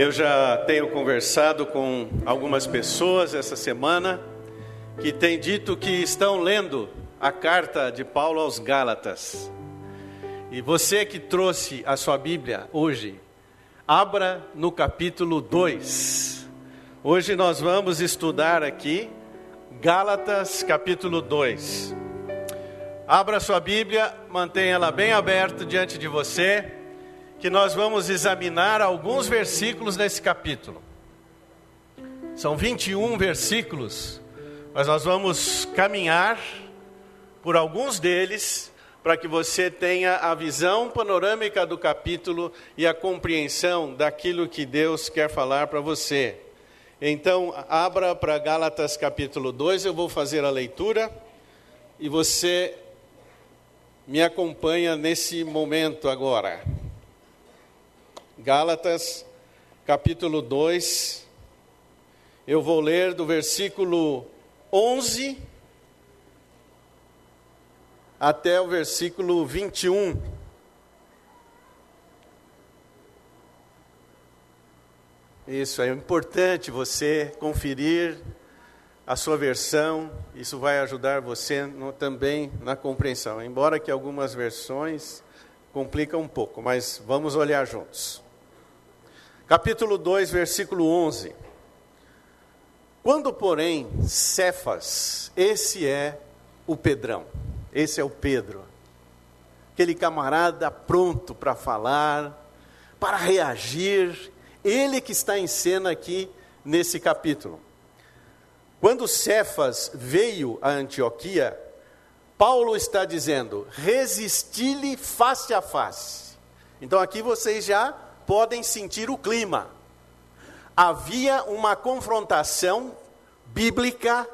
Eu já tenho conversado com algumas pessoas essa semana que têm dito que estão lendo a carta de Paulo aos Gálatas. E você que trouxe a sua Bíblia hoje, abra no capítulo 2. Hoje nós vamos estudar aqui Gálatas capítulo 2. Abra sua Bíblia, mantenha ela bem aberta diante de você, que nós vamos examinar alguns versículos nesse capítulo. São 21 versículos, mas nós vamos caminhar por alguns deles para que você tenha a visão panorâmica do capítulo e a compreensão daquilo que Deus quer falar para você. Então, abra para Gálatas capítulo 2, eu vou fazer a leitura e você me acompanha nesse momento agora. Gálatas capítulo 2, eu vou ler do versículo 11 até o versículo 21. Isso, é importante você conferir a sua versão, isso vai ajudar você também na compreensão, embora que algumas versões complicam um pouco, mas vamos olhar juntos. Capítulo 2, versículo 11. Quando, porém, Cefas, esse é o Pedrão, esse é o Pedro, aquele camarada pronto para falar, para reagir, ele que está em cena aqui nesse capítulo. Quando Cefas veio a Antioquia, Paulo está dizendo, resisti-lhe face a face. Então aqui vocês já podem sentir o clima. Havia uma confrontação bíblica,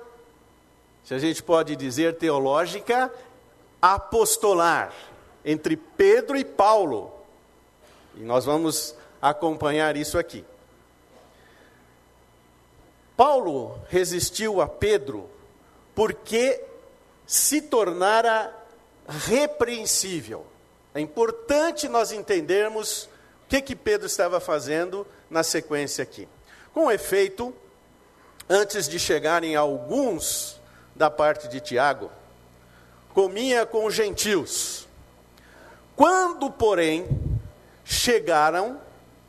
se a gente pode dizer teológica, apostolar, entre Pedro e Paulo. E nós vamos acompanhar isso aqui. Paulo resistiu a Pedro porque se tornara repreensível. É importante nós entendermos o que Pedro estava fazendo na sequência aqui. Com efeito, antes de chegarem alguns da parte de Tiago, comia com os gentios. Quando, porém, chegaram,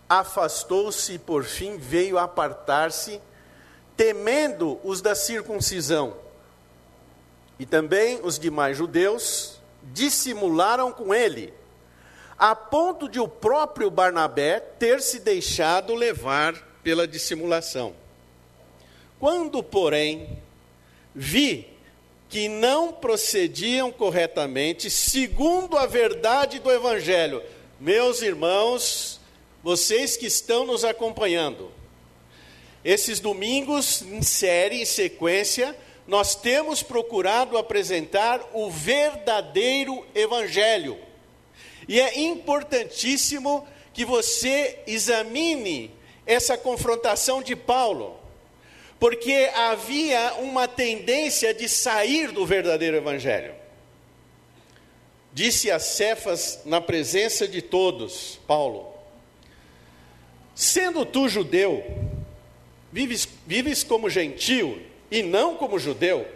afastou-se e por fim veio apartar-se, temendo os da circuncisão. E também os demais judeus dissimularam com ele, a ponto de o próprio Barnabé ter se deixado levar pela dissimulação. Quando, porém, vi que não procediam corretamente, segundo a verdade do Evangelho, meus irmãos, vocês que estão nos acompanhando, esses domingos, em série, em sequência, nós temos procurado apresentar o verdadeiro Evangelho. E é importantíssimo que você examine essa confrontação de Paulo, porque havia uma tendência de sair do verdadeiro Evangelho. Disse a Cefas na presença de todos, Paulo, sendo tu judeu, vives como gentio e não como judeu,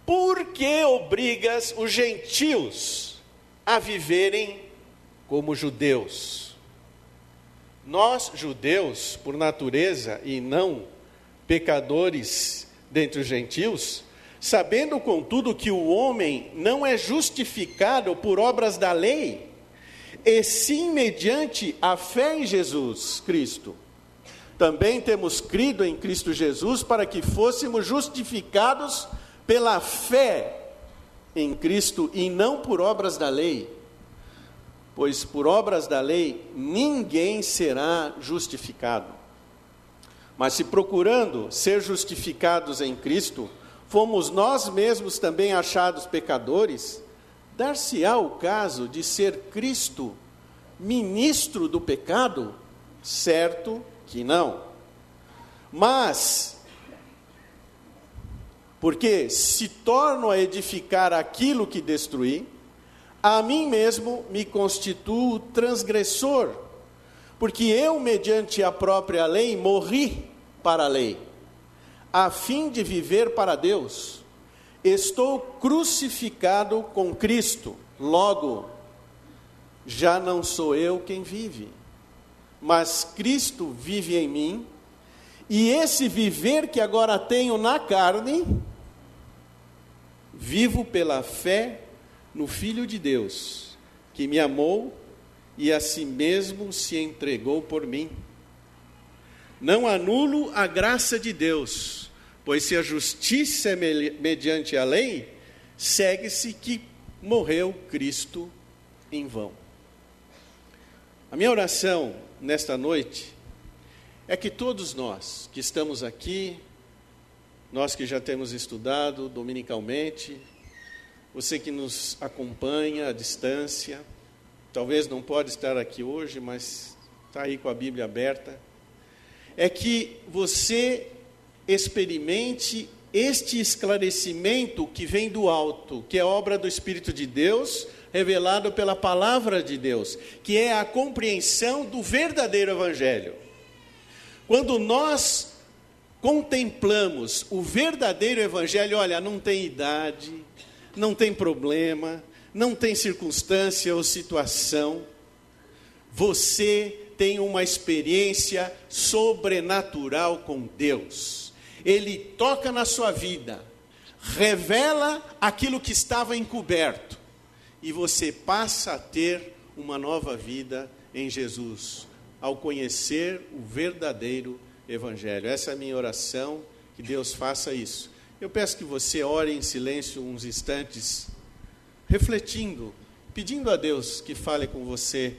por que obrigas os gentios a viverem como judeus? Nós, judeus, por natureza e não pecadores dentre os gentios, sabendo contudo que o homem não é justificado por obras da lei, e sim mediante a fé em Jesus Cristo. Também temos crido em Cristo Jesus para que fôssemos justificados pela fé em Cristo e não por obras da lei, pois por obras da lei ninguém será justificado. Mas se procurando ser justificados em Cristo, fomos nós mesmos também achados pecadores, dar-se-á o caso de ser Cristo ministro do pecado? Certo que não. Mas, porque se torno a edificar aquilo que destruí, a mim mesmo me constituo transgressor, Porque eu, mediante a própria lei, morri para a lei, a fim de viver para Deus. Estou crucificado com Cristo, logo, já não sou eu quem vive, mas Cristo vive em mim, e esse viver que agora tenho na carne, vivo pela fé no Filho de Deus, que me amou e a si mesmo se entregou por mim. Não anulo a graça de Deus, pois se a justiça é mediante a lei, segue-se que morreu Cristo em vão. A minha oração nesta noite é que todos nós que estamos aqui, nós que já temos estudado dominicalmente, você que nos acompanha à distância, talvez não pode estar aqui hoje, mas está aí com a Bíblia aberta, é que você experimente este esclarecimento que vem do alto, que é obra do Espírito de Deus, revelado pela palavra de Deus, que é a compreensão do verdadeiro Evangelho. Quando nós contemplamos o verdadeiro Evangelho, olha, não tem idade, não tem problema, não tem circunstância ou situação, você tem uma experiência sobrenatural com Deus. Ele toca na sua vida, revela aquilo que estava encoberto, e você passa a ter uma nova vida em Jesus, ao conhecer o verdadeiro Evangelho. Essa é a minha oração, que Deus faça isso. Eu peço que você ore em silêncio uns instantes, refletindo, pedindo a Deus que fale com você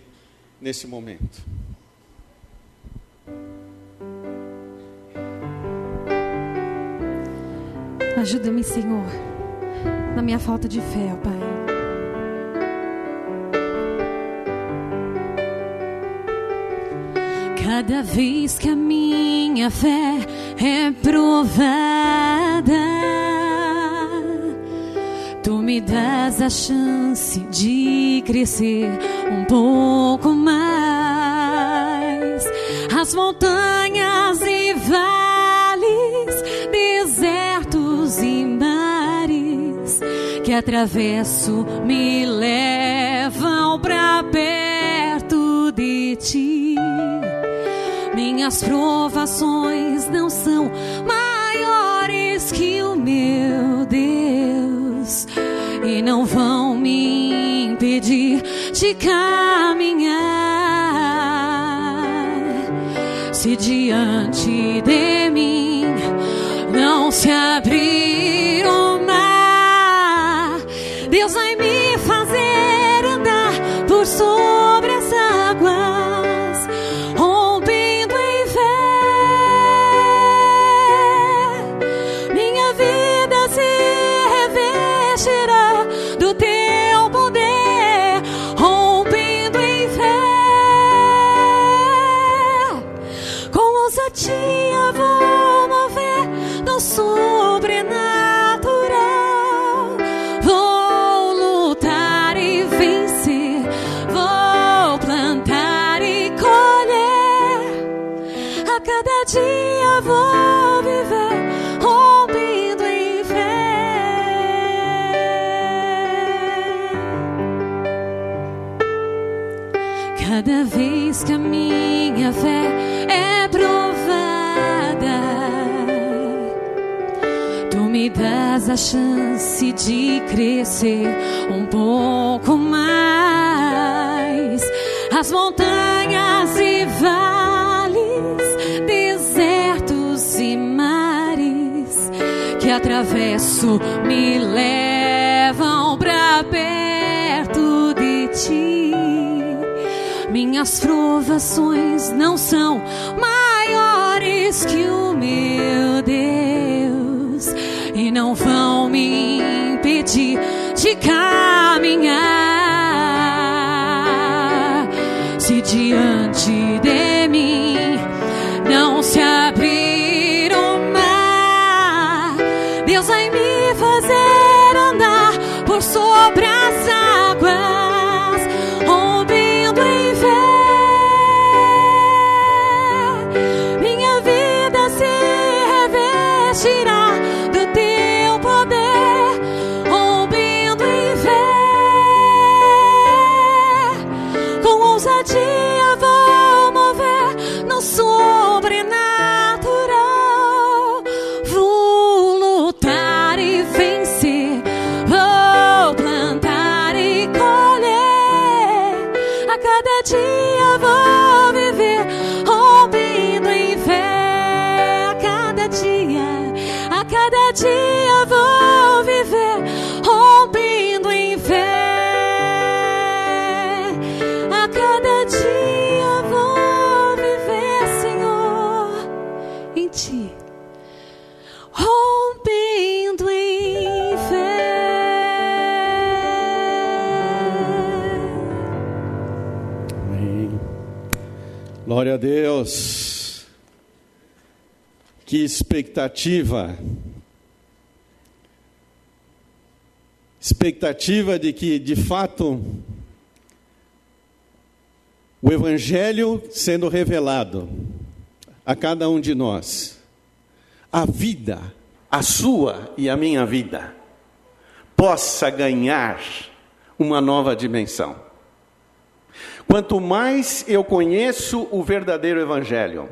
nesse momento. Ajuda-me, Senhor, na minha falta de fé, ó Pai. Cada vez que a minha fé é provada, Tu me das a chance de crescer um pouco mais. As montanhas e vales, desertos e mares que atravesso me levam pra perto de Ti. Minhas provações não são maiores que o meu Deus e não vão me impedir de caminhar. Se diante de mim não se abrir o mar, Deus vai me fazer andar por sobre as águas, rompendo em fé. Minha vida se revestirá do Teu poder, rompendo em fé. Com ousadia vou mover no sobrenatural, vou lutar e vencer, vou plantar e colher. A cada dia vou viver rompendo em fé. Cada vez que a minha fé é provada, Tu me das a chance de crescer um pouco mais. As montanhas e vales, desertos e mares que atravesso me levam pra perto de Ti. Minhas provações não são maiores que o meu Deus e não vão me impedir de caminhar. Se diante de mim não se abrir o mar, Deus vai me fazer andar por sobre as águas, rompendo em fé. Glória a Deus. Que expectativa. Expectativa de que, de fato, o Evangelho sendo revelado a cada um de nós, a vida, a sua e a minha vida, possa ganhar uma nova dimensão. Quanto mais eu conheço o verdadeiro Evangelho,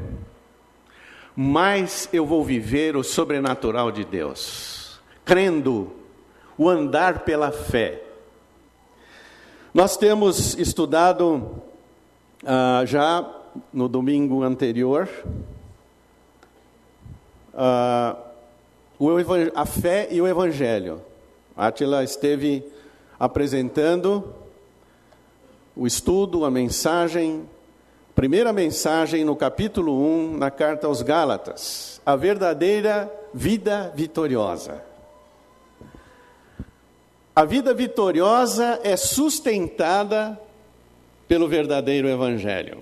mais eu vou viver o sobrenatural de Deus, crendo, o andar pela fé. Nós temos estudado já no domingo anterior a fé e o Evangelho. Átila esteve apresentando o estudo, a mensagem, primeira mensagem no capítulo 1, na carta aos Gálatas, a verdadeira vida vitoriosa. A vida vitoriosa é sustentada pelo verdadeiro Evangelho.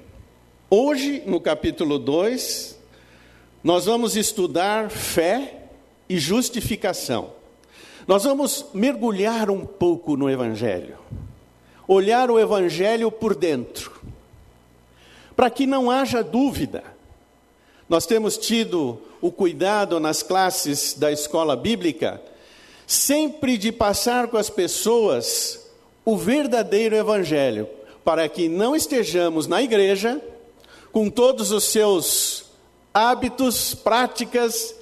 Hoje, no capítulo 2, nós vamos estudar fé e justificação. Nós vamos mergulhar um pouco no Evangelho, olhar o Evangelho por dentro, para que não haja dúvida. Nós temos tido o cuidado nas classes da escola bíblica, sempre de passar com as pessoas o verdadeiro Evangelho, para que não estejamos na igreja com todos os seus hábitos, práticas,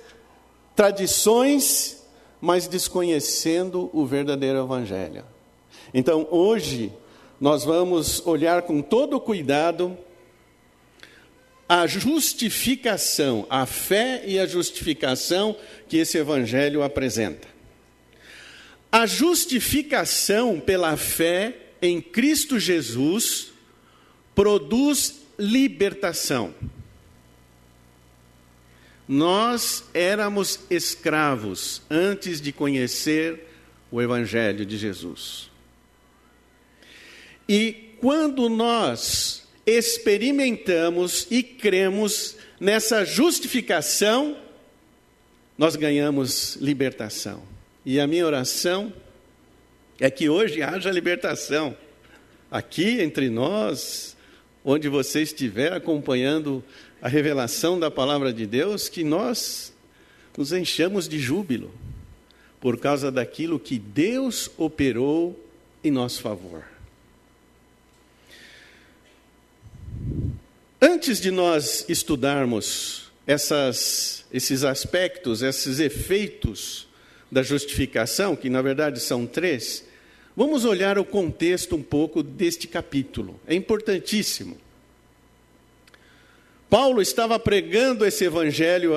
tradições, mas desconhecendo o verdadeiro Evangelho. Então, hoje, nós vamos olhar com todo cuidado a justificação, a fé e a justificação que esse Evangelho apresenta. A justificação pela fé em Cristo Jesus produz libertação. Nós éramos escravos antes de conhecer o Evangelho de Jesus. E quando nós experimentamos e cremos nessa justificação, nós ganhamos libertação. E a minha oração é que hoje haja libertação. Aqui entre nós, onde você estiver acompanhando a revelação da palavra de Deus, que nós nos enchamos de júbilo por causa daquilo que Deus operou em nosso favor. Antes de nós estudarmos esses aspectos, esses efeitos da justificação, que na verdade são 3, vamos olhar o contexto um pouco deste capítulo. É importantíssimo. Paulo estava pregando esse evangelho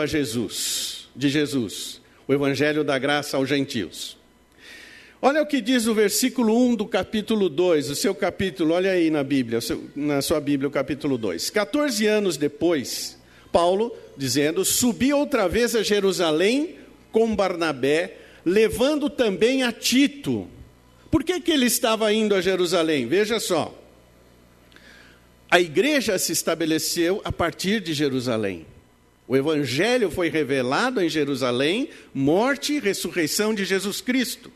de Jesus, o evangelho da graça aos gentios. Olha o que diz o versículo 1 do capítulo 2, o seu capítulo, olha aí na Bíblia, na sua Bíblia, o capítulo 2. 14 anos depois, Paulo, dizendo, subi outra vez a Jerusalém com Barnabé, levando também a Tito. Por que ele estava indo a Jerusalém? Veja só. A igreja se estabeleceu a partir de Jerusalém. O evangelho foi revelado em Jerusalém, morte e ressurreição de Jesus Cristo.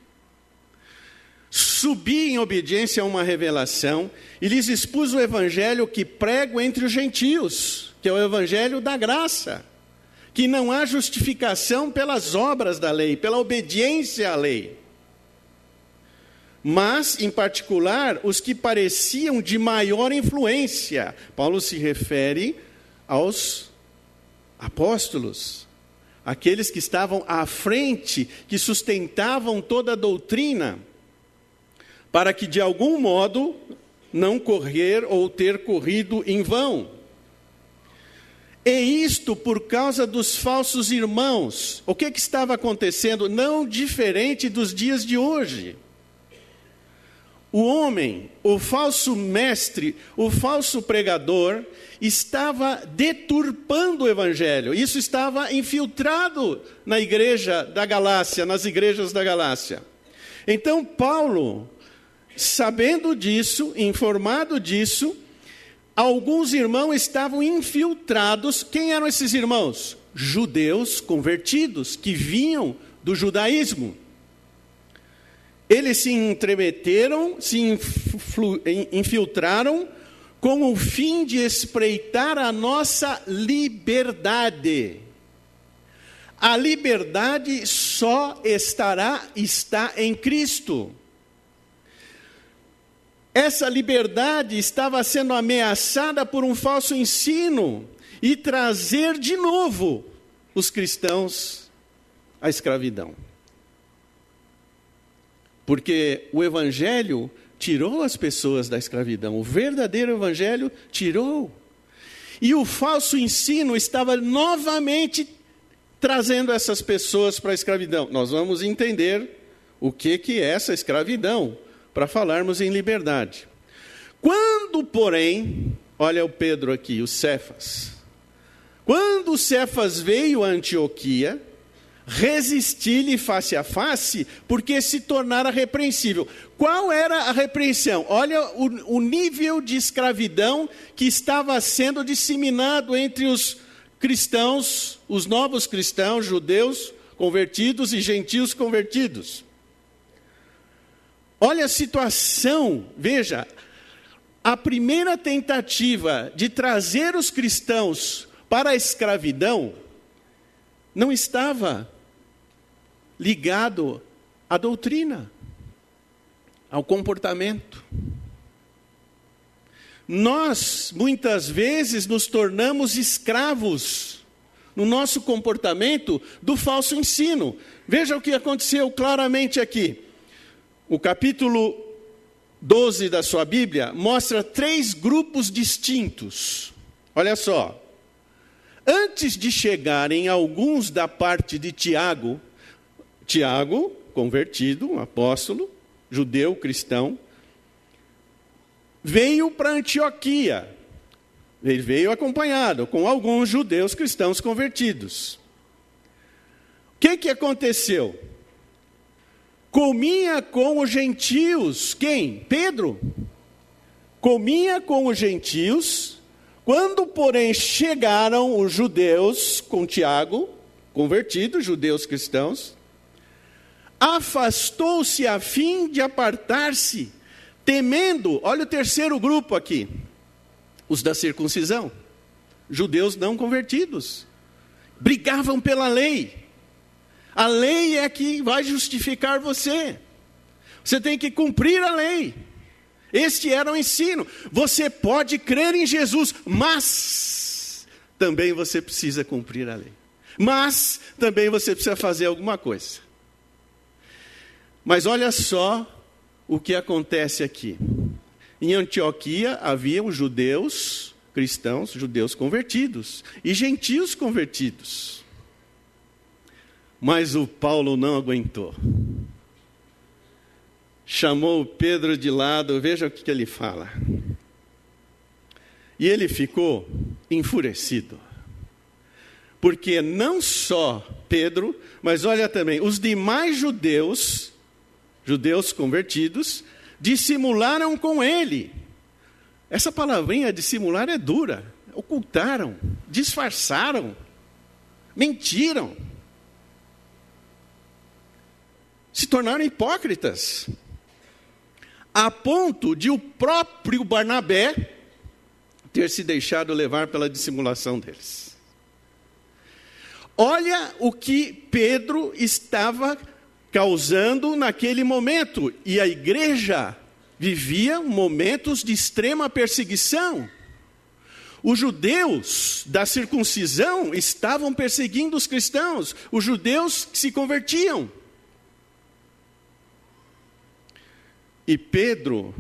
Subi em obediência a uma revelação e lhes expus o evangelho que prego entre os gentios, que é o evangelho da graça, que não há justificação pelas obras da lei, pela obediência à lei. Mas, em particular, os que pareciam de maior influência. Paulo se refere aos apóstolos, aqueles que estavam à frente, que sustentavam toda a doutrina, para que de algum modo não correr ou ter corrido em vão. E isto por causa dos falsos irmãos. O que estava acontecendo? Não diferente dos dias de hoje. O homem, o falso mestre, o falso pregador, estava deturpando o evangelho. Isso estava infiltrado na igreja da Galácia, nas igrejas da Galácia. Então Paulo, sabendo disso, informado disso, alguns irmãos estavam infiltrados. Quem eram esses irmãos? Judeus convertidos, que vinham do judaísmo. Eles se entremeteram, se infiltraram com o fim de espreitar a nossa liberdade. A liberdade só está em Cristo. Essa liberdade estava sendo ameaçada por um falso ensino e trazer de novo os cristãos à escravidão. Porque o Evangelho tirou as pessoas da escravidão, o verdadeiro Evangelho tirou. E o falso ensino estava novamente trazendo essas pessoas para a escravidão. Nós vamos entender o que é essa escravidão, para falarmos em liberdade. Quando, porém, olha o Pedro aqui, o Cefas. Quando o Cefas veio a Antioquia, resisti-lhe face a face, porque se tornara repreensível. Qual era a repreensão? Olha o nível de escravidão que estava sendo disseminado entre os cristãos, os novos cristãos, judeus convertidos e gentios convertidos. Olha a situação, veja, a primeira tentativa de trazer os cristãos para a escravidão não estava ligado à doutrina, ao comportamento. Nós, muitas vezes, nos tornamos escravos no nosso comportamento do falso ensino. Veja o que aconteceu claramente aqui. O capítulo 12 da sua Bíblia mostra 3 grupos distintos. Olha só. Antes de chegarem alguns da parte de Tiago, convertido, um apóstolo, judeu, cristão, veio para Antioquia. Ele veio acompanhado com alguns judeus cristãos convertidos. O que aconteceu? Comia com os gentios. Quem? Pedro. Comia com os gentios. Quando, porém, chegaram os judeus com Tiago, convertidos, judeus cristãos, afastou-se a fim de apartar-se, temendo, olha o terceiro grupo aqui, os da circuncisão, judeus não convertidos, brigavam pela lei. A lei é que vai justificar você. Você tem que cumprir a lei. Este era o ensino. Você pode crer em Jesus, mas também você precisa cumprir a lei. Mas também você precisa fazer alguma coisa. Mas olha só o que acontece aqui. Em Antioquia haviam judeus cristãos, judeus convertidos e gentios convertidos. Mas o Paulo não aguentou. Chamou Pedro de lado, veja o que ele fala. E ele ficou enfurecido. Porque não só Pedro, mas olha também, os demais judeus convertidos, dissimularam com ele. Essa palavrinha dissimular é dura. Ocultaram, disfarçaram, mentiram. Se tornaram hipócritas. A ponto de o próprio Barnabé ter se deixado levar pela dissimulação deles. Olha o que Pedro estava causando naquele momento. E a igreja vivia momentos de extrema perseguição. Os judeus da circuncisão estavam perseguindo os cristãos, os judeus que se convertiam. E Pedro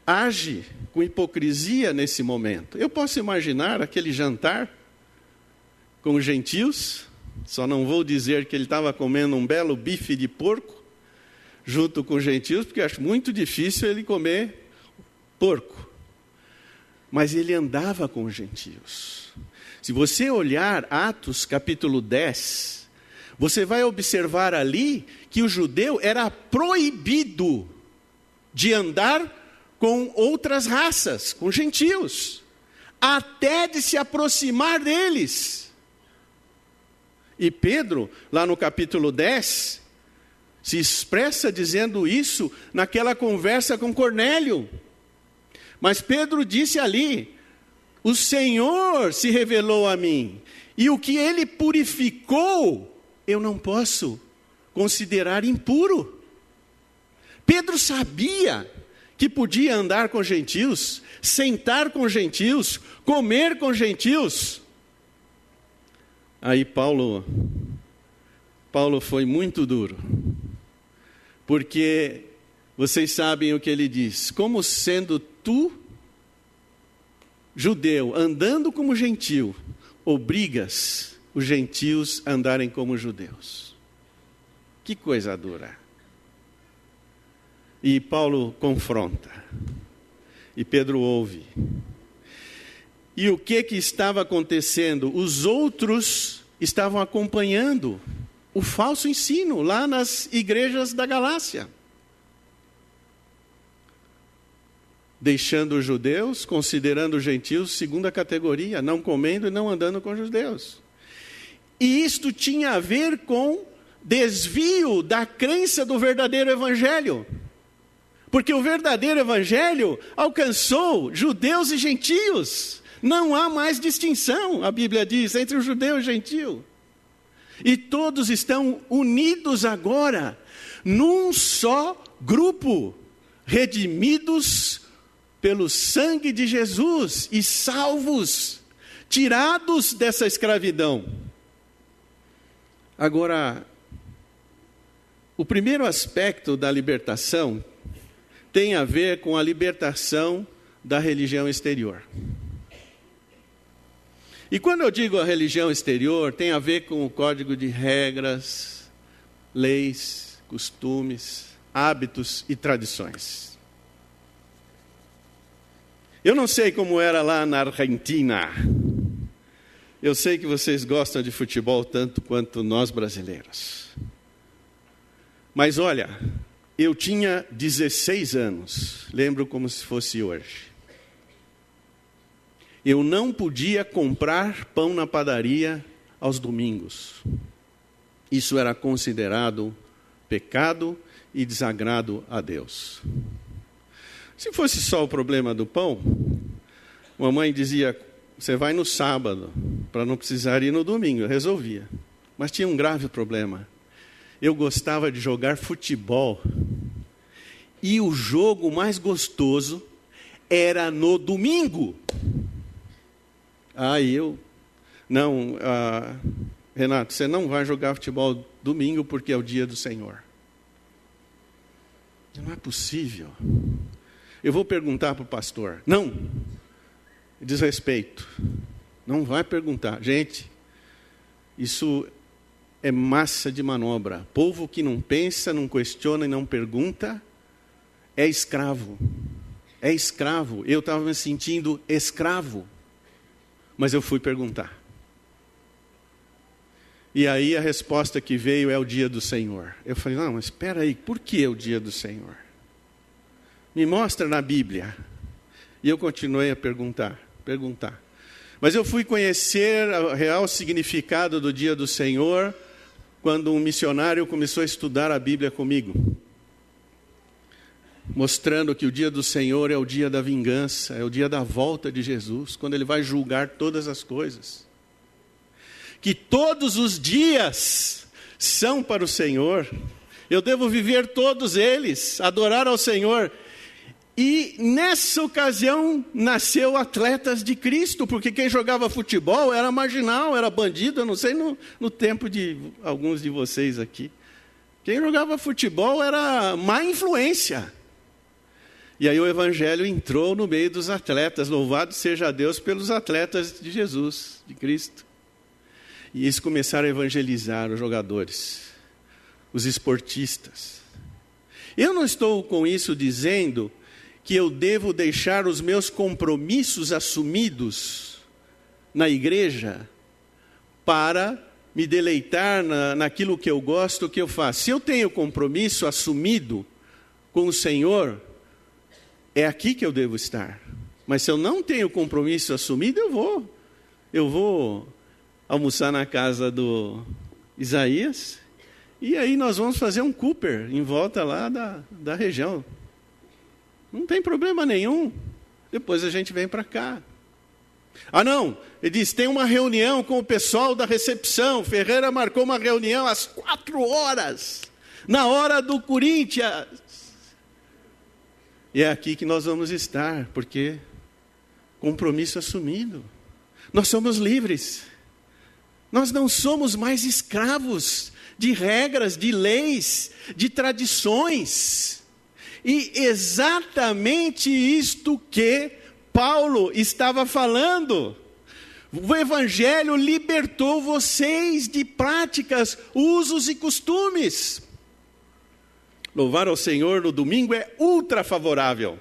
age com hipocrisia nesse momento. Eu posso imaginar aquele jantar com os gentios, só não vou dizer que ele estava comendo um belo bife de porco, junto com os gentios, porque acho muito difícil ele comer porco. Mas ele andava com os gentios. Se você olhar Atos capítulo 10, você vai observar ali que o judeu era proibido de andar com outras raças, com gentios. até de se aproximar deles. E Pedro, lá no capítulo 10, se expressa dizendo isso naquela conversa com Cornélio. Mas Pedro disse ali: o Senhor se revelou a mim, e o que ele purificou, eu não posso considerar impuro. Pedro sabia que podia andar com gentios, sentar com gentios, comer com gentios. Aí Paulo foi muito duro, porque vocês sabem o que ele diz: como sendo tu, judeu, andando como gentil, obrigas os gentios a andarem como judeus. Que coisa dura. E Paulo confronta, e Pedro ouve. E o que estava acontecendo? Os outros estavam acompanhando o falso ensino lá nas igrejas da Galácia, deixando os judeus, considerando os gentios segunda categoria, não comendo e não andando com os judeus. E isto tinha a ver com desvio da crença do verdadeiro evangelho. Porque o verdadeiro evangelho alcançou judeus e gentios. Não há mais distinção, a Bíblia diz, entre o judeu e o gentio. E todos estão unidos agora num só grupo, redimidos pelo sangue de Jesus e salvos, tirados dessa escravidão. Agora, o primeiro aspecto da libertação tem a ver com a libertação da religião exterior. E quando eu digo a religião exterior, tem a ver com o código de regras, leis, costumes, hábitos e tradições. Eu não sei como era lá na Argentina. Eu sei que vocês gostam de futebol tanto quanto nós brasileiros. Mas olha, eu tinha 16 anos, lembro como se fosse hoje. Eu não podia comprar pão na padaria aos domingos. Isso era considerado pecado e desagrado a Deus. Se fosse só o problema do pão, mamãe dizia: você vai no sábado, para não precisar ir no domingo. Eu resolvia. Mas tinha um grave problema. Eu gostava de jogar futebol. E o jogo mais gostoso era no domingo. Aí não, Renato, você não vai jogar futebol domingo porque é o dia do Senhor. Não é possível. Eu vou perguntar para o pastor. Não, desrespeito. Não vai perguntar. Gente, isso é massa de manobra. Povo que não pensa, não questiona e não pergunta, é escravo. É escravo. Eu estava me sentindo escravo. Mas eu fui perguntar. E aí a resposta que veio é o dia do Senhor. Eu falei: não, mas espera aí, por que é o dia do Senhor? Me mostra na Bíblia. E eu continuei a perguntar. Mas eu fui conhecer o real significado do dia do Senhor quando um missionário começou a estudar a Bíblia comigo, mostrando que o dia do Senhor é o dia da vingança, é o dia da volta de Jesus, quando Ele vai julgar todas as coisas. Que todos os dias são para o Senhor, eu devo viver todos eles, adorar ao Senhor. E nessa ocasião nasceu Atletas de Cristo, porque quem jogava futebol era marginal, era bandido. Eu não sei no tempo de alguns de vocês aqui. Quem jogava futebol era má influência. E aí o Evangelho entrou no meio dos atletas. Louvado seja Deus pelos atletas de Jesus, de Cristo. E eles começaram a evangelizar os jogadores, os esportistas. Eu não estou com isso dizendo que eu devo deixar os meus compromissos assumidos na igreja para me deleitar naquilo que eu gosto, que eu faço. Se eu tenho compromisso assumido com o Senhor, é aqui que eu devo estar. Mas se eu não tenho compromisso assumido, eu vou almoçar na casa do Isaías, e aí nós vamos fazer um Cooper em volta lá da região. Não tem problema nenhum. Depois a gente vem para cá. Ah, não, ele diz, tem uma reunião com o pessoal da recepção. Ferreira marcou uma reunião às 4h, na hora do Corinthians. E é aqui que nós vamos estar, porque compromisso assumido. Nós somos livres. Nós não somos mais escravos de regras, de leis, de tradições. E exatamente isto que Paulo estava falando. O Evangelho libertou vocês de práticas, usos e costumes. Louvar ao Senhor no domingo é ultra favorável.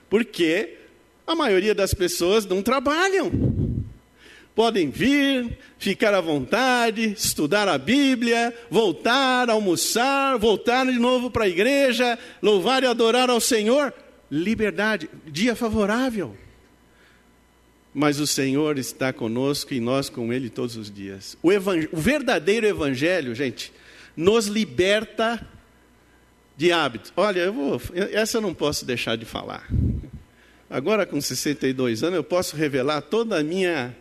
Porque a maioria das pessoas não trabalham. Podem vir, ficar à vontade, estudar a Bíblia, voltar, almoçar, voltar de novo para a igreja, louvar e adorar ao Senhor. Liberdade, dia favorável. Mas o Senhor está conosco e nós com Ele todos os dias. O verdadeiro Evangelho, gente, nos liberta de hábitos. Olha, essa eu não posso deixar de falar. Agora com 62 anos eu posso revelar toda a minha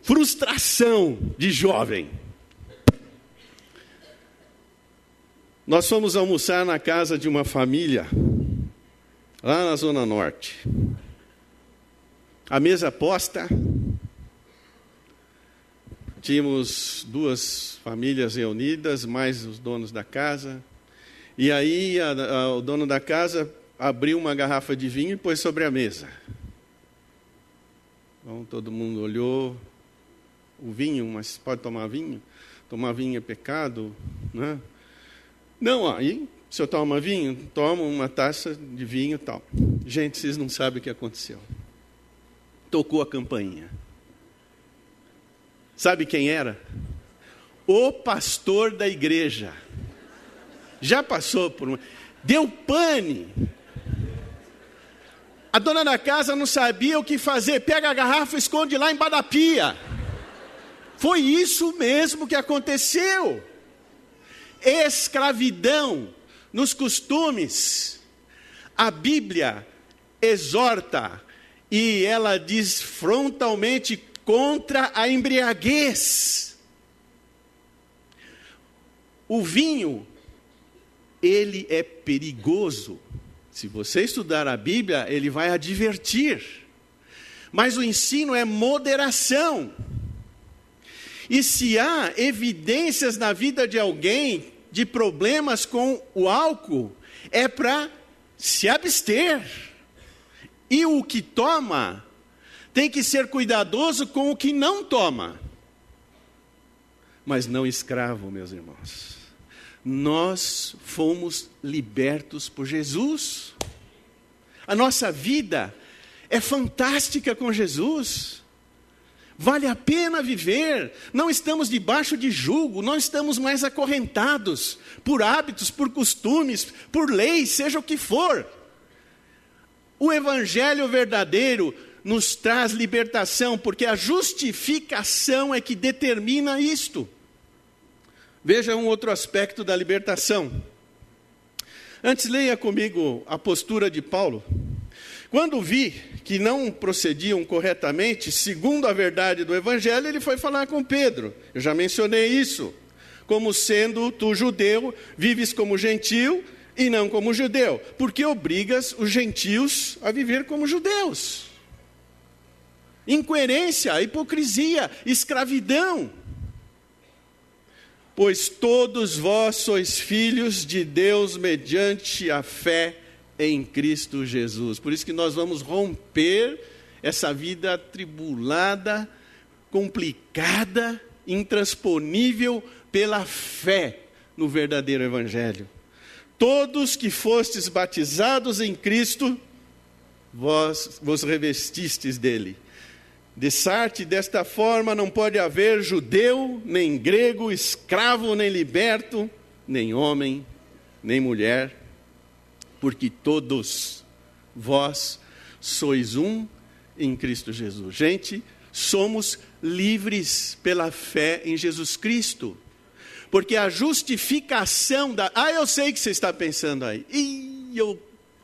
frustração de jovem. Nós fomos almoçar na casa de uma família, lá na Zona Norte. A mesa posta, tínhamos 2 famílias reunidas, mais os donos da casa. E aí o dono da casa abriu uma garrafa de vinho e pôs sobre a mesa. Então todo mundo olhou. O vinho, mas pode tomar vinho? Tomar vinho é pecado, né? Não, aí, se eu tomo vinho, tomo uma taça de vinho e tal. Gente, vocês não sabem o que aconteceu. Tocou a campainha. Sabe quem era? O pastor da igreja. Já passou por uma... Deu pane. A dona da casa não sabia o que fazer. Pega a garrafa e esconde lá embaixo da pia. Foi isso mesmo que aconteceu. Escravidão nos costumes. A Bíblia exorta e ela diz frontalmente contra a embriaguez. O vinho, ele é perigoso. Se você estudar a Bíblia, ele vai advertir. Mas o ensino é moderação. E se há evidências na vida de alguém de problemas com o álcool, é para se abster. E o que toma tem que ser cuidadoso com o que não toma. Mas não escravo, meus irmãos. Nós fomos libertos por Jesus. A nossa vida é fantástica com Jesus. Vale a pena viver, não estamos debaixo de jugo, não estamos mais acorrentados por hábitos, por costumes, por leis, seja o que for. O Evangelho verdadeiro nos traz libertação, porque a justificação é que determina isto. Veja um outro aspecto da libertação. Antes, leia comigo a postura de Paulo. Quando vi que não procediam corretamente, segundo a verdade do Evangelho, ele foi falar com Pedro. Eu já mencionei isso. Como sendo tu judeu, vives como gentio e não como judeu. Porque obrigas os gentios a viver como judeus. Incoerência, hipocrisia, escravidão. Pois todos vós sois filhos de Deus mediante a fé em Cristo Jesus. Por isso que nós vamos romper essa vida atribulada, complicada, intransponível pela fé no verdadeiro Evangelho. Todos que fostes batizados em Cristo, vós vos revestistes dele. Dessarte desta forma não pode haver judeu, nem grego, escravo, nem liberto, nem homem, nem mulher, porque todos vós sois um em Cristo Jesus. Gente, somos livres pela fé em Jesus Cristo. Porque a justificação da... eu sei que você está pensando aí.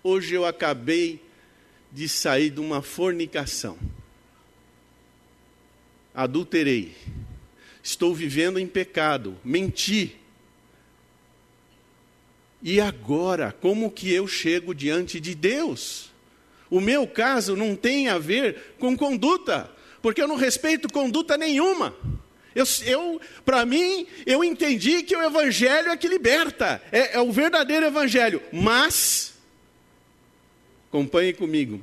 Hoje eu acabei de sair de uma fornicação. Adulterei. Estou vivendo em pecado. Menti. E agora, como que eu chego diante de Deus? O meu caso não tem a ver com conduta, porque eu não respeito conduta nenhuma. Para mim, eu entendi que o Evangelho é que liberta, é o verdadeiro Evangelho. Mas, acompanhe comigo,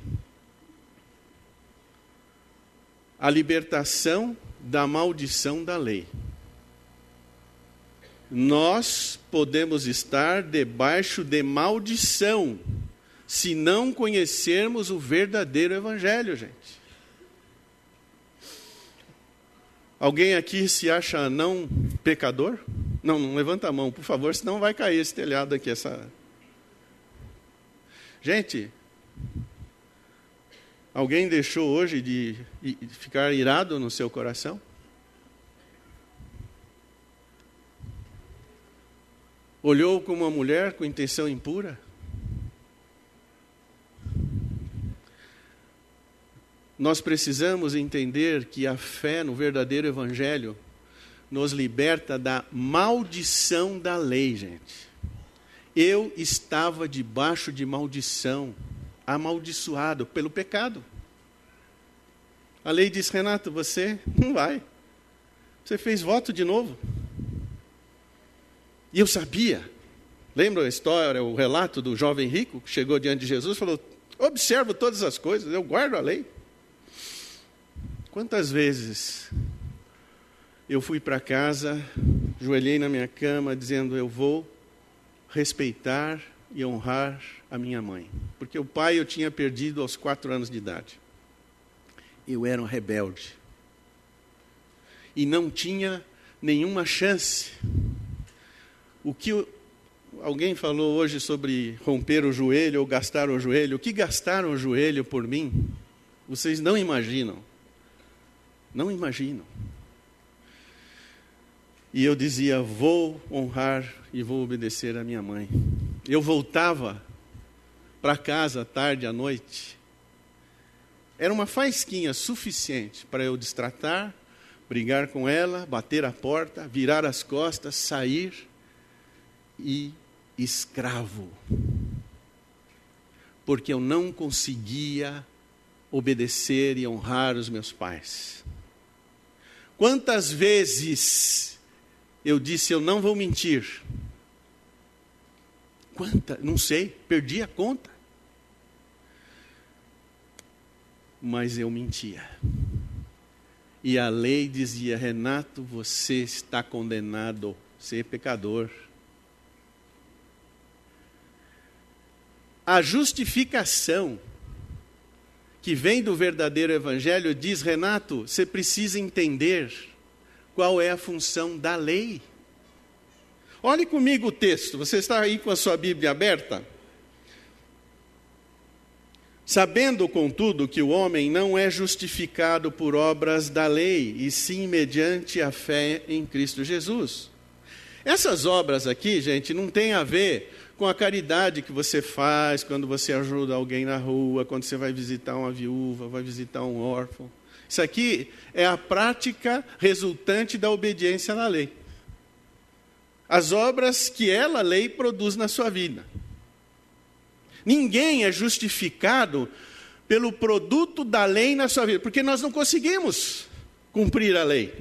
a libertação da maldição da lei. Nós podemos estar debaixo de maldição, se não conhecermos o verdadeiro Evangelho, gente. Alguém aqui se acha não pecador? Não levanta a mão, por favor, senão vai cair esse telhado aqui. Gente, alguém deixou hoje de ficar irado no seu coração? Olhou como uma mulher com intenção impura? Nós precisamos entender que a fé no verdadeiro Evangelho nos liberta da maldição da lei, gente. Eu estava debaixo de maldição, amaldiçoado pelo pecado. A lei diz: Renato, você não vai. Você fez voto de novo. E eu sabia. Lembra a história, o relato do jovem rico que chegou diante de Jesus e falou: observo todas as coisas, eu guardo a lei. Quantas vezes eu fui para casa, ajoelhei na minha cama, dizendo: eu vou respeitar e honrar a minha mãe. Porque o pai eu tinha perdido aos 4 anos de idade. Eu era um rebelde. E não tinha nenhuma chance. O que alguém falou hoje sobre romper o joelho ou gastar o joelho. O que gastaram o joelho por mim, vocês não imaginam. Não imaginam. E eu dizia: vou honrar e vou obedecer a minha mãe. Eu voltava para casa tarde à noite. Era uma faísquinha suficiente para eu destratar, brigar com ela, bater a porta, virar as costas, sair e escravo. Porque eu não conseguia obedecer e honrar os meus pais. Quantas vezes eu disse: eu não vou mentir? Não sei, perdi a conta. Mas eu mentia. E a lei dizia: Renato, você está condenado a ser pecador. A justificação que vem do verdadeiro Evangelho diz: Renato, você precisa entender qual é a função da lei. Olhe comigo o texto, você está aí com a sua Bíblia aberta? Sabendo, contudo, que o homem não é justificado por obras da lei, e sim mediante a fé em Cristo Jesus. Essas obras aqui, gente, não tem a ver com a caridade que você faz quando você ajuda alguém na rua, quando você vai visitar uma viúva, vai visitar um órfão. Isso aqui é a prática resultante da obediência à lei. As obras que a lei produz na sua vida. Ninguém é justificado pelo produto da lei na sua vida, porque nós não conseguimos cumprir a lei.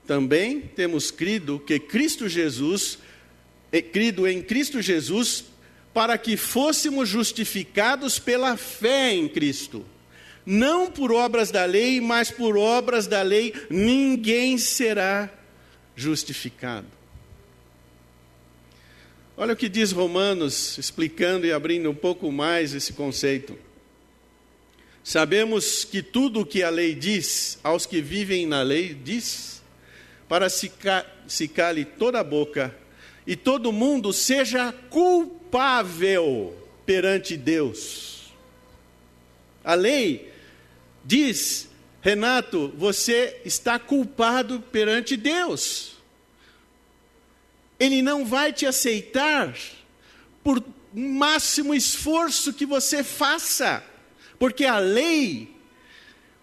Também temos crido em Cristo Jesus, para que fôssemos justificados pela fé em Cristo. Não por obras da lei, mas por obras da lei ninguém será justificado. Olha o que diz Romanos, explicando e abrindo um pouco mais esse conceito. Sabemos que tudo o que a lei diz, aos que vivem na lei, diz, para se cale toda a boca e todo mundo seja culpável perante Deus. A lei diz: Renato, você está culpado perante Deus. Ele não vai te aceitar por máximo esforço que você faça, porque a lei,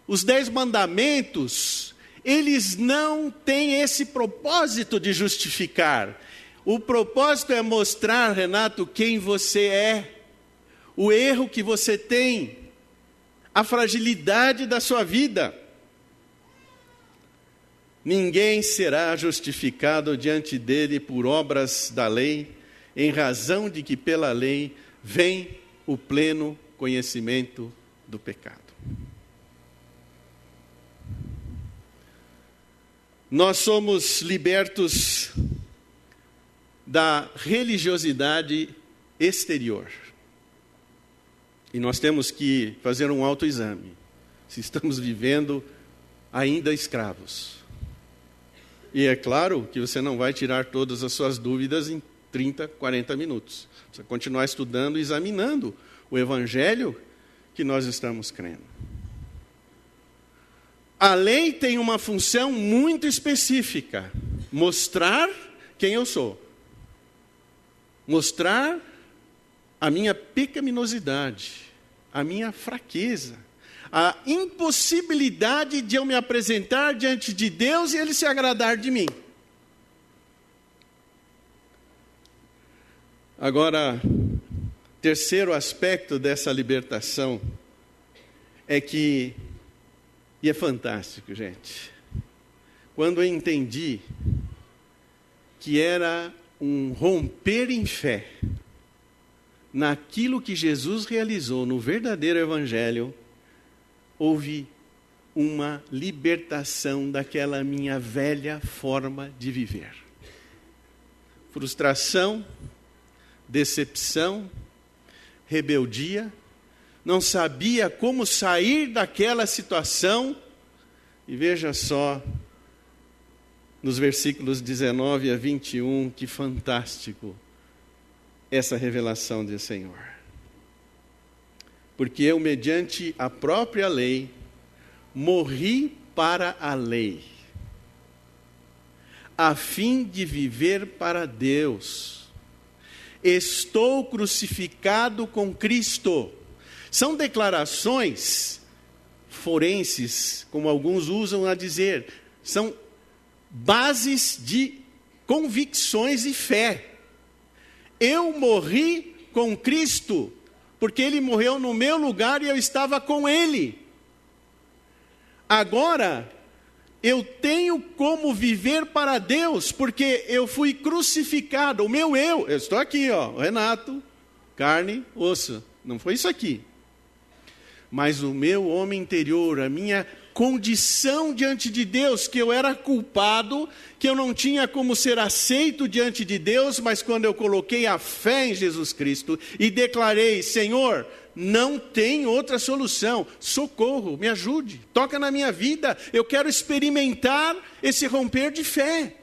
os 10 mandamentos, eles não têm esse propósito de justificar. O propósito é mostrar, Renato, quem você é, o erro que você tem, a fragilidade da sua vida. Ninguém será justificado diante dele por obras da lei, em razão de que pela lei vem o pleno conhecimento do pecado. Nós somos libertos da religiosidade exterior. E nós temos que fazer um autoexame, se estamos vivendo ainda escravos. E é claro que você não vai tirar todas as suas dúvidas em 30, 40 minutos. Você vai continuar estudando e examinando o Evangelho que nós estamos crendo. A lei tem uma função muito específica: mostrar quem eu sou. Mostrar a minha pecaminosidade, a minha fraqueza, a impossibilidade de eu me apresentar diante de Deus e Ele se agradar de mim. Agora, terceiro aspecto dessa libertação é que, e é fantástico, gente, quando eu entendi que era um romper em fé naquilo que Jesus realizou no verdadeiro Evangelho, houve uma libertação daquela minha velha forma de viver. Frustração, decepção, rebeldia, não sabia como sair daquela situação. E veja só, nos versículos 19 a 21, que fantástico essa revelação do Senhor. Porque eu, mediante a própria lei, morri para a lei, a fim de viver para Deus. Estou crucificado com Cristo. São declarações forenses, como alguns usam a dizer, são bases de convicções e fé. Eu morri com Cristo, porque Ele morreu no meu lugar e eu estava com Ele. Agora, eu tenho como viver para Deus, porque eu fui crucificado. O meu eu estou aqui, ó, Renato, carne, osso. Não foi isso aqui. Mas o meu homem interior, a minha condição diante de Deus, que eu era culpado, que eu não tinha como ser aceito diante de Deus, mas quando eu coloquei a fé em Jesus Cristo e declarei: Senhor, não tem outra solução, socorro, me ajude, toca na minha vida, eu quero experimentar esse romper de fé.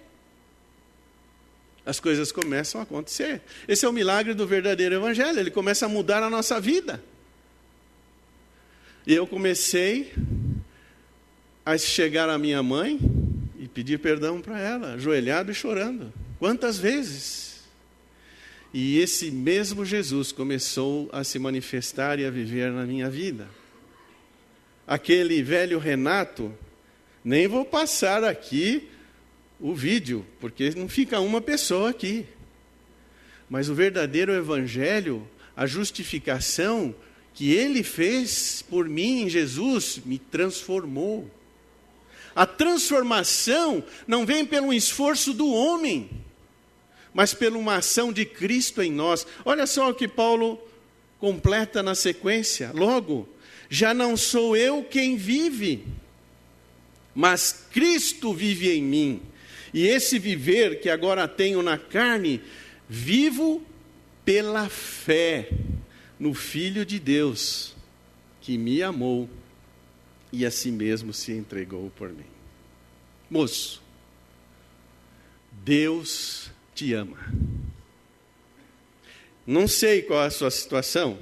As coisas começam a acontecer. Esse é o milagre do verdadeiro Evangelho, ele começa a mudar a nossa vida. E eu comecei a chegar à minha mãe e pedir perdão para ela, ajoelhado e chorando. Quantas vezes? E esse mesmo Jesus começou a se manifestar e a viver na minha vida. Aquele velho Renato, nem vou passar aqui o vídeo, porque não fica uma pessoa aqui. Mas o verdadeiro Evangelho, a justificação que Ele fez por mim em Jesus, me transformou. A transformação não vem pelo esforço do homem, mas pela uma ação de Cristo em nós. Olha só o que Paulo completa na sequência. Logo, já não sou eu quem vive, mas Cristo vive em mim. E esse viver que agora tenho na carne, vivo pela fé no Filho de Deus, que me amou e a si mesmo se entregou por mim. Moço, Deus te ama. Não sei qual é a sua situação.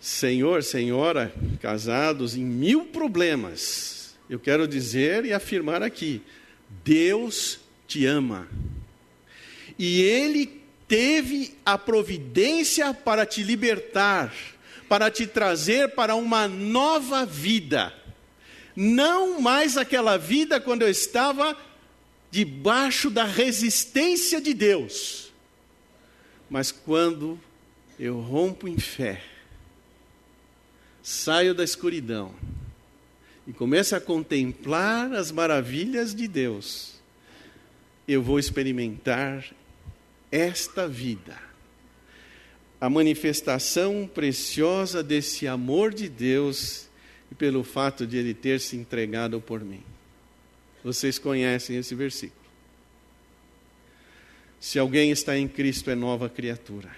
Senhor, senhora, casados em 1000 problemas. Eu quero dizer e afirmar aqui, Deus te ama. E Ele teve a providência para te libertar, para te trazer para uma nova vida. Não mais aquela vida quando eu estava debaixo da resistência de Deus. Mas quando eu rompo em fé, saio da escuridão e começo a contemplar as maravilhas de Deus, eu vou experimentar esta vida, a manifestação preciosa desse amor de Deus e pelo fato de Ele ter se entregado por mim. Vocês conhecem esse versículo. Se alguém está em Cristo, é nova criatura.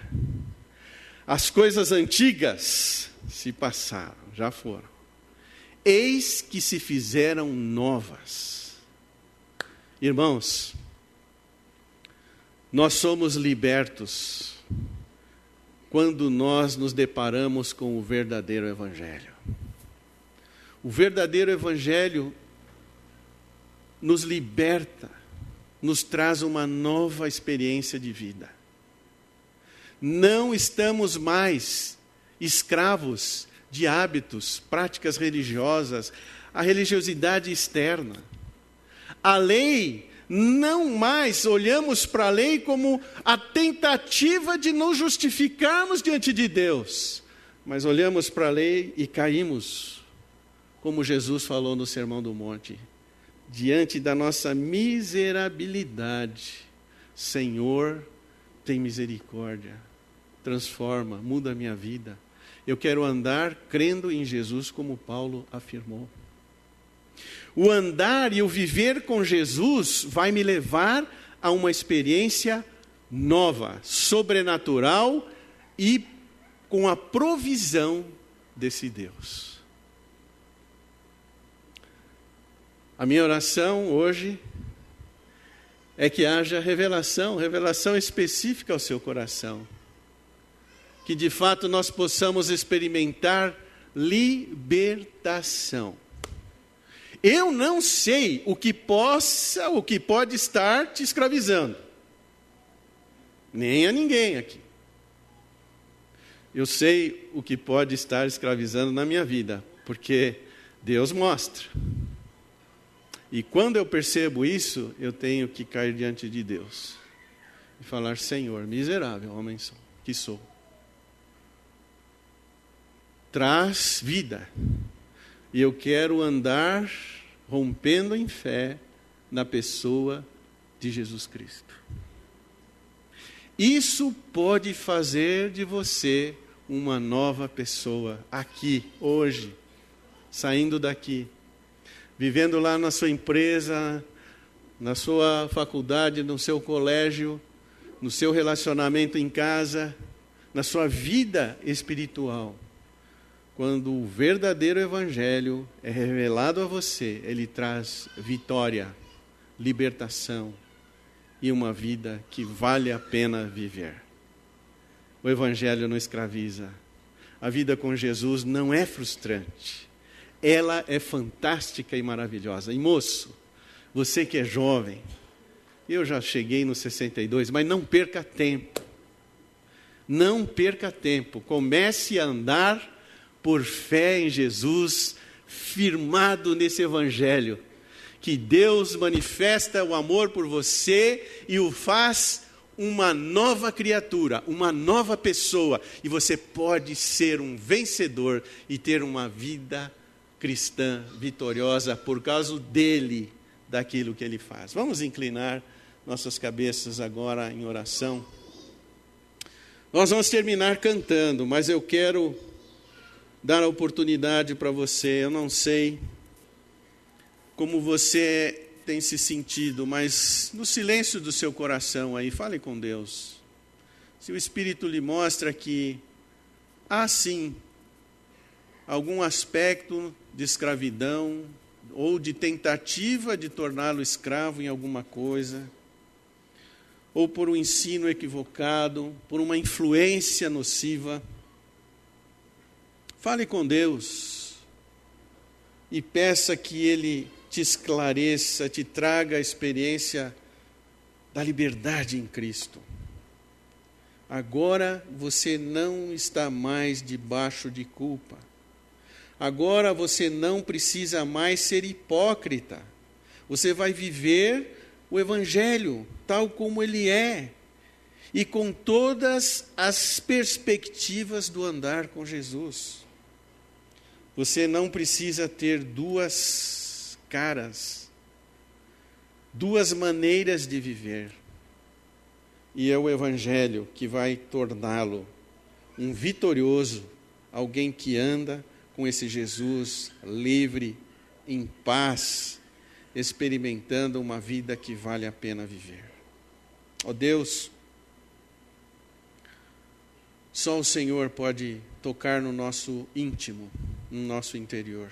As coisas antigas se passaram, já foram. Eis que se fizeram novas. Irmãos, nós somos libertos quando nós nos deparamos com o verdadeiro Evangelho. O verdadeiro Evangelho nos liberta, nos traz uma nova experiência de vida. Não estamos mais escravos de hábitos, práticas religiosas, a religiosidade externa. A lei, não mais olhamos para a lei como a tentativa de nos justificarmos diante de Deus, mas olhamos para a lei e caímos, como Jesus falou no Sermão do Monte, diante da nossa miserabilidade. Senhor, tem misericórdia, transforma, muda a minha vida. Eu quero andar crendo em Jesus, como Paulo afirmou. O andar e o viver com Jesus vai me levar a uma experiência nova, sobrenatural e com a provisão desse Deus. A minha oração hoje é que haja revelação específica ao seu coração. Que de fato nós possamos experimentar libertação. Eu não sei o que pode estar te escravizando. Nem a ninguém aqui. Eu sei o que pode estar escravizando na minha vida, porque Deus mostra. E quando eu percebo isso, eu tenho que cair diante de Deus e falar: Senhor, miserável homem que sou, traz vida, e eu quero andar rompendo em fé na pessoa de Jesus Cristo. Isso pode fazer de você uma nova pessoa, aqui, hoje, saindo daqui, vivendo lá na sua empresa, na sua faculdade, no seu colégio, no seu relacionamento em casa, na sua vida espiritual. Quando o verdadeiro Evangelho é revelado a você, ele traz vitória, libertação e uma vida que vale a pena viver. O Evangelho não escraviza. A vida com Jesus não é frustrante. Ela é fantástica e maravilhosa. E moço, você que é jovem, eu já cheguei nos 62, mas não perca tempo. Não perca tempo. Comece a andar por fé em Jesus, firmado nesse Evangelho, que Deus manifesta o amor por você e o faz uma nova criatura, uma nova pessoa, e você pode ser um vencedor e ter uma vida cristã vitoriosa por causa dele, daquilo que ele faz. Vamos inclinar nossas cabeças agora em oração. Nós vamos terminar cantando, mas eu quero dar a oportunidade para você. Eu não sei como você tem se sentido, mas no silêncio do seu coração aí, fale com Deus. Se o Espírito lhe mostra que há sim algum aspecto de escravidão ou de tentativa de torná-lo escravo em alguma coisa, ou por um ensino equivocado, por uma influência nociva, fale com Deus e peça que Ele te esclareça, te traga a experiência da liberdade em Cristo. Agora você não está mais debaixo de culpa. Agora você não precisa mais ser hipócrita. Você vai viver o Evangelho tal como ele é e com todas as perspectivas do andar com Jesus. Você não precisa ter duas caras, duas maneiras de viver. E é o Evangelho que vai torná-lo um vitorioso, alguém que anda com esse Jesus livre, em paz, experimentando uma vida que vale a pena viver. Ó Deus, só o Senhor pode tocar no nosso íntimo, no nosso interior.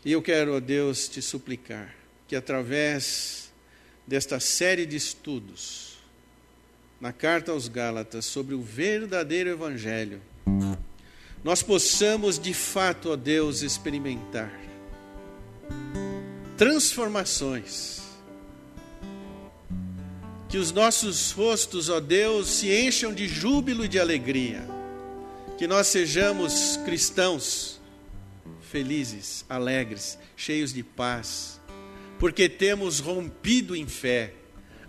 E eu quero, ó Deus, te suplicar que através desta série de estudos na Carta aos Gálatas sobre o verdadeiro Evangelho, nós possamos de fato, ó Deus, experimentar transformações, que os nossos rostos, ó Deus, se encham de júbilo e de alegria, que nós sejamos cristãos felizes, alegres, cheios de paz, porque temos rompido em fé,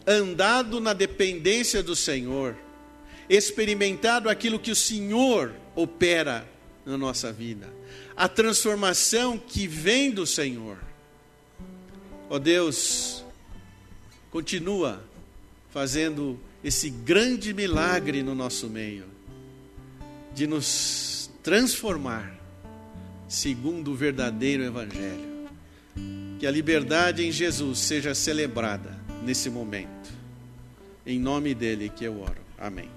andado na dependência do Senhor, experimentado aquilo que o Senhor opera na nossa vida, a transformação que vem do Senhor. Ó Deus, continua fazendo esse grande milagre no nosso meio, de nos transformar segundo o verdadeiro Evangelho. Que a liberdade em Jesus seja celebrada nesse momento. Em nome dele que eu oro. Amém.